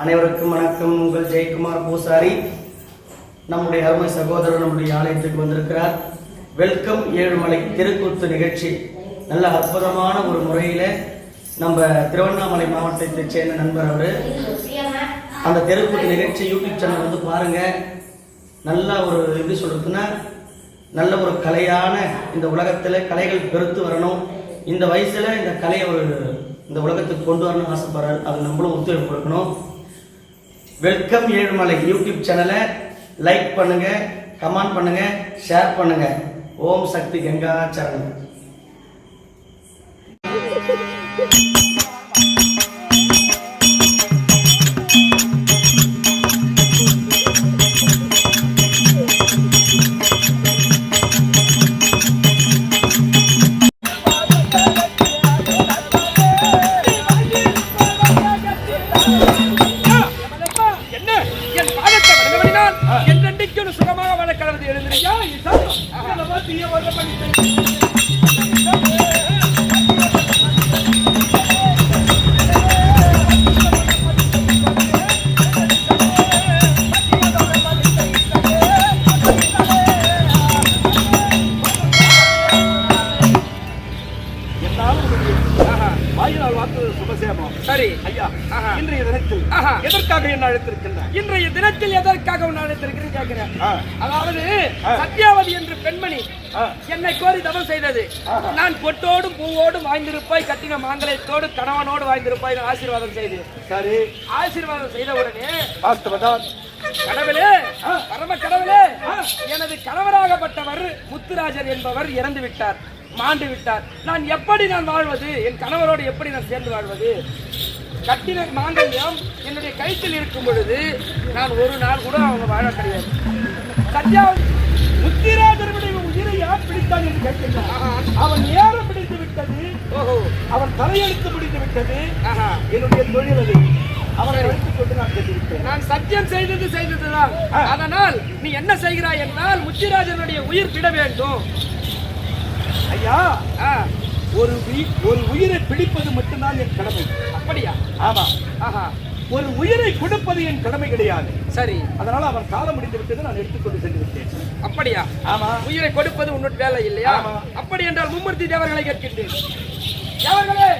அனைவருக்கும் வணக்கம். உங்கள் ஜெயக்குமார் பூசாரி. நம்முடைய அருமை சகோதரர் நம்முடைய ஆலயத்துக்கு வந்திருக்கிறார். வெல்கம் ஏழுமலை தெருக்கூத்து நிகழ்ச்சி நல்ல அற்புதமான ஒரு முறையில நம்ம திருவண்ணாமலை மாவட்டத்தை சேர்ந்த நண்பர் அவரு. அந்த தெருக்கூத்து நிகழ்ச்சி யூடியூப் சேனல் வந்து பாருங்க. நல்ல ஒரு எப்படி சொல்றதுன்னா நல்ல ஒரு கலையான இந்த உலகத்துல கலைகள் பெருத்து வரணும். இந்த வயசுல இந்த கலையை ஒரு இந்த உலகத்துக்கு கொண்டு வரணும்னு ஆசைப்படுறாரு. அது நம்மளும் ஒத்துழைப்பு கொடுக்கணும். வெல்கம் ஏழுமலை யூடியூப் சேனலை லைக் பண்ணுங்க, கமெண்ட் பண்ணுங்க, ஷேர் பண்ணுங்க. ஓம் சக்தி கங்கா சரணம். சுகமாக வளர்க்கிறது எழுந்திரியா சரி ஐயா, இன்றைய தினத்தில் எதற்காக என்ன அழைத்திருக்கின்றார்? இன்றைய தினத்தில் எதற்காக உன்னை அழைத்திருக்கிறேன் கேட்கிறேன். அதாவது சத்யாவதி என்ற பெண்மணி என்னை கோரி தவம் செய்தது. நான் பொட்டோடும் பூவோடும் வாய்ந்திருப்பாய், கட்டின மாங்கலத்தோடு கணவனோடு வாய்ந்திருப்பாய் ஆசீர்வாதம் செய்து. சரி, ஆசீர்வாதம் செய்த உடனே கடவுளே, பரம கடவுளே, எனது கணவராகப்பட்டவர் முத்துராஜர் என்பவர் இறந்து விட்டார், மாண்டு விட்டார். நான் எப்படி வாழ்வது? என் கணவரோடு எப்படி நான் சேர்ந்து வாழ்வது? கட்டின மாங்கல்யம் என்னுடைய கைத்தில் இருக்கும் பொழுது நான் ஒரு நாள் கூட அவங்க வாழ கிடையாது. சத்யாவதி முத்திராஜருடைய உயிரையா பிடித்தான் என்று கேட்கின்றான். அவன் நேரம் பிடித்து விட்டது, அவன் தலையெழுத்து பிடித்து விட்டது. என்னுடைய தொழில் அது. அவனை அழைத்துக் கொண்டு நான் கேட்டுவிட்டேன். நான் சத்தியம் செய்ததுதான். அதனால் நீ என்ன செய்கிறாய் என்றால் முத்திராஜனுடைய உயிர் விட வேண்டும். ஐயா, ஒரு உயிரை பிடிப்பது மட்டும்தான் என் கடமை. அப்படியா? ஆமா. ஒரு உயிரை கொடுப்பது என் கடமை கிடையாது. சரி, அதனால அவன் காலம் முடிந்து விட்டது, நான் எடுத்துக்கொண்டு சென்று விட்டேன். அப்படியா? ஆமா. உயிரை கொடுப்பது உன்னோட வேலை இல்லையா? அப்படி என்றால் மும்மூர்த்தி தேவர்களை கேட்கின்றேன். தேவர்களே,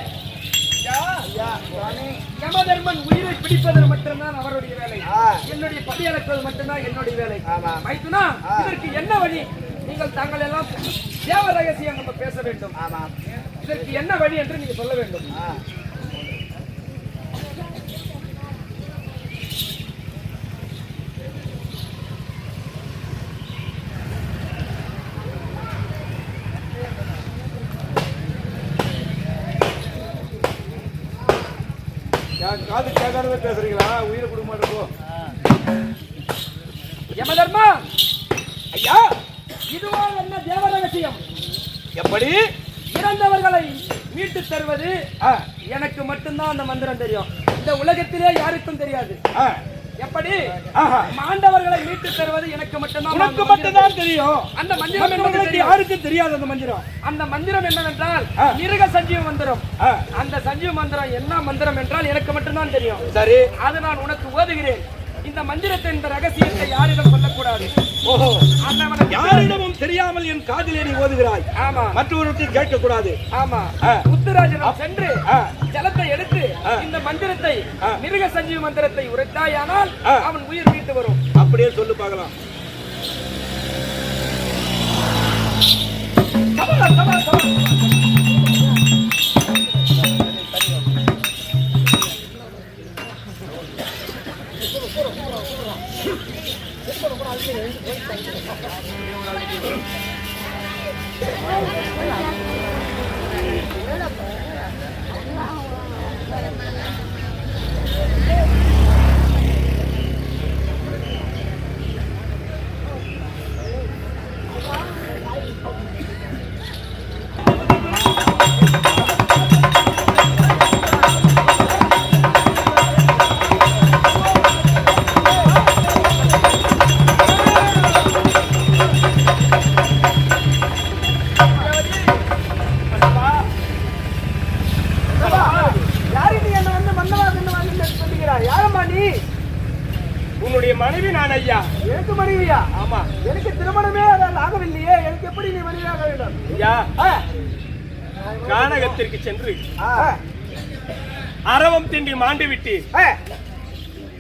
யமதர்மன் உயிரை பிடிப்பது மட்டும்தான் அவருடைய வேலை, என்னுடைய படியளப்பது மட்டும்தான் என்னுடைய வேலை. மைத்துனா, இதற்கு என்ன வழி? நீங்கள் தாங்கள் எல்லாம் தேவ ரகசியம் நம்ம பேச வேண்டும். இதற்கு என்ன வழி என்று நீங்க சொல்ல வேண்டும். காது கேட்காத பேசுறீங்களா? உயிரை கொடுக்க மாட்டோம். யமதர்மா ஐயா, இதுவா என்ன தேவ ரகசியம்? எப்படி இறந்தவர்களை மீட்டு தருவது எனக்கு மட்டும்தான் அந்த மந்திரம் தெரியும். இந்த உலகத்திலே யாருக்கும் தெரியாது. எப்படி மாண்டவர்களை மீட்டு தருவது எனக்கு மட்டும்தான் தெரியும். அந்த மந்திரம் யாருக்கும் தெரியாது. அந்த மந்திரம் என்னவென்றால் மிருக சஞ்சீவ மந்திரம். அந்த சஞ்சீவ மந்திரம் என்ன மந்திரம் என்றால் எனக்கு மட்டும்தான் தெரியும். சரி, அது நான் உனக்கு ஓதுகிறேன். இந்த மந்திரத்தை, இந்த ரகசியத்தை யாரிடம் சொல்லக்கூடாது. ஓஹோ, யாரிடமும் தெரியாமல் என் காதிலே நீ ஓதுகிறாய். ஆமா, மற்றவர்களுக்கு கேட்க கூடாது. ஆமா, முத்துராஜனிடம் சென்று ஜலத்தை எடுத்து இந்த மந்திரத்தை, மிருக சஞ்சீவ மந்திரத்தை உரைத்தாயானால் அவன் உயிர் மீட்டு வரும். அப்படியே சொல்லு பார்க்கலாம். உன்னுடைய மனைவி நான் ஐயா. எனக்கு மனைவியா? ஆமா. எனக்கு திருமணமே ஆகவில்லையே, எனக்கு எப்படி நீ மனைவியாக வேண்டும்? ஐயா, கானகத்திற்கு சென்று அரவம் திண்டி மாண்டு விட்டு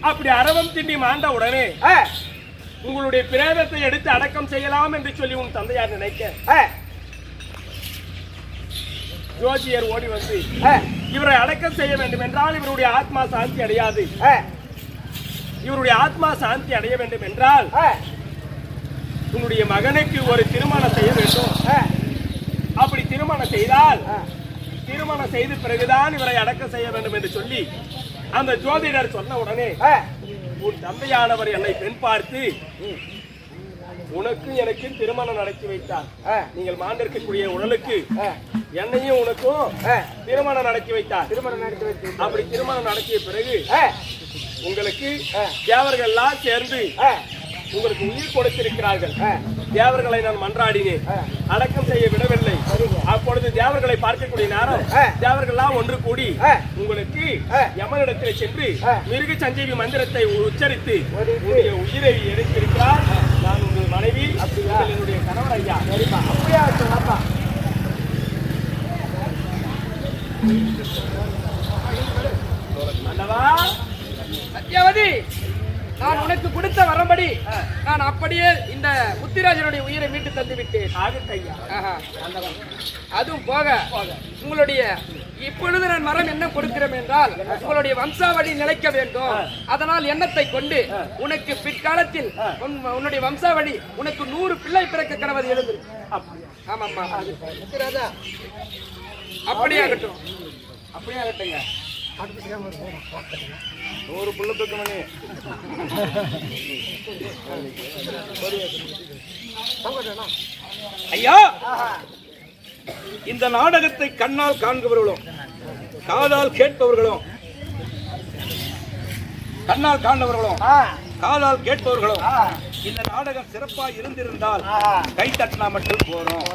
அப்படி அரவம் திண்டி மாண்ட உடனே உங்களுடைய பிரேதத்தை எடுத்து அடக்கம் செய்யலாம் என்று சொல்லி உன் தந்தையார் நினைக்க ஜோதியர் ஓடி வந்து இவரை அடக்கம் செய்ய வேண்டும் என்றால் இவருடைய ஆத்மா சாந்தி அடையாது. இவருடைய ஆத்மா சாந்தி அடைய வேண்டும் என்றால் உன்னுடைய மகனுக்கு ஒரு திருமணம் செய்ய வேண்டும். அப்படி திருமணம் செய்தால் திருமணம் செய்த பிறகுதான் இவரை அடக்கம் செய்ய வேண்டும் என்று சொல்லி அந்த ஜோதிடர் சொன்ன உடனே உன் தந்தையானவர் என்னை பெண் பார்த்து உனக்கும் எனக்கும் திருமணம் நடத்தி வைத்தார். நீங்கள் மாண்டிருக்கக்கூடிய உடலுக்கு என்னையும் உனக்கும் திருமணம் நடத்தி வைத்தார். அப்படி திருமணம் நடத்திய பிறகு உங்களுக்கு தேவர்கள் எல்லாம் சேர்ந்து உங்களுக்கு உயிர் கொடுத்திருக்கிறார்கள். தேவர்களை நான் மன்றாடினேன், அடக்கம் செய்ய விடவில்லை. அப்பொழுது தேவர்களை பார்க்கக்கூடிய நேரம் தேவர்கள் எல்லாம் ஒன்று கூடி உங்களுக்கு யமனிடத்தில் சென்று மிருக சஞ்சீவி மந்திரத்தை உச்சரித்து உங்களுடைய உயிரை எடுத்திருக்கிறார். நான் உங்கள் மனைவி, என்னுடைய கணவர் ஐயா. அப்படியா? அல்லவா சத்யாவதி, நான் உனக்கு கொடுத்த வரம்படி நான் அப்படியே இந்த முத்திராஜனுடைய உயிரை மீட்டு தந்து விட்டேன். அதுவும் போக உங்களுடைய இப்பொழுது நான் மரம் என்ன கொடுக்கிறேன் என்றால் உங்களுடைய வம்சாவளி நிலைக்க வேண்டும். அதனால் எண்ணத்தை கொண்டு உனக்கு பிற்காலத்தில் உன்னுடைய வம்சாவளி உனக்கு 100 பிள்ளை பிறக்க கடவுள் எழுந்திரு. ஆமாம்மா, அப்படியாகட்டும். அப்படியாகட்டுங்க. 100 புள்ள தூக்கமணி. ஐயா, இந்த நாடகத்தை கண்ணால் காண்பவர்களும் காதால் கேட்பவர்களும் கண்ணால் காண்பவர்களும் காதால் கேட்பவர்களும் இந்த நாடகம் சிறப்பாக இருந்திருந்தால் கை தட்டினா மட்டும் போறோம்.